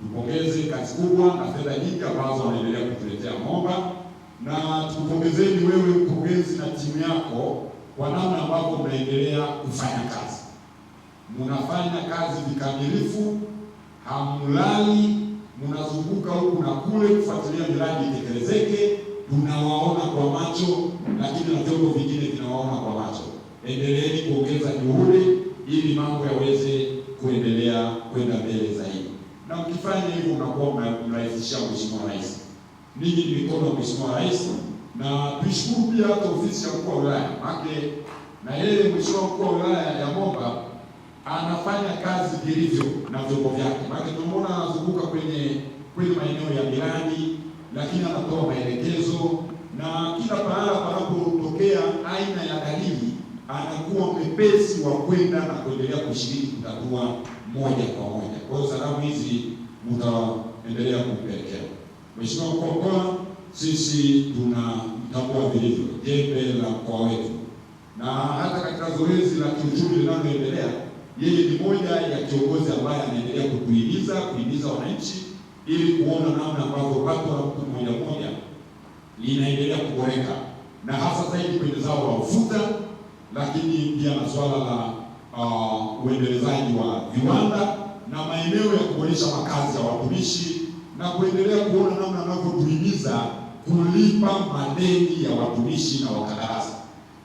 Tupongeze kazi kubwa na fedha nyingi ambazo wanaendelea kutuletea Momba, na tukupongezeni wewe mkurugenzi na timu yako kwa namna ambavyo mnaendelea kufanya kazi. Mnafanya kazi vikamilifu, hamlali, mnazunguka huku na kule kufuatilia miradi itekelezeke. Tunawaona kwa macho, lakini na vyombo vingine vinawaona kwa macho. Endeleeni kuongeza juhudi ili mambo yaweze kuendelea kwenda mbele zaidi. Na mkifanya hivyo mnakuwa mnarahisishia Mheshimiwa Rais. Ninyi ni mikono ya Mheshimiwa Rais, na tuishukuru pia hata ofisi ya mkuu wa wilaya. Maana na yeye Mheshimiwa mkuu wa wilaya ya Momba anafanya kazi vilivyo na vyombo vyake. Maana tunaona anazunguka kwenye maeneo ya miradi, lakini anatoa maelekezo, na kila pahala panapotokea aina ya dalili anakuwa mwepesi wa kwenda na kuendelea kushiriki kutatua moja kwa moja. Kwa hiyo salamu hizi mtaendelea kumpelekea Mheshimiwa mkuu wa mkoa. Sisi tunamtambua vilivyo jembe la mkoa wetu, na hata katika zoezi la kiuchumi linaloendelea, yeye ni moja ya kiongozi ambaye anaendelea kuhimiza wananchi ili kuona namna ambavyo pato la mtu mmoja linaendelea kuboreka, na hasa zaidi kwenye zao la ufuta, lakini pia na swala la uendelezaji wa viwanda na maeneo ya kuboresha makazi ya watumishi, na kuendelea kuona namna anavyotuhimiza kulipa madeni ya watumishi na wakandarasi.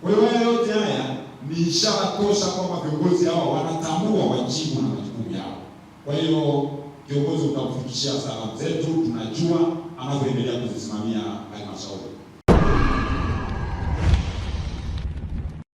Kwa hiyo yote haya ni ishara tosha kwamba viongozi hawa wanatambua wajibu na majukumu yao. Kwa hiyo kiongozi, utamfikishia salamu zetu, tunajua anavyoendelea kuzisimamia halmashauri.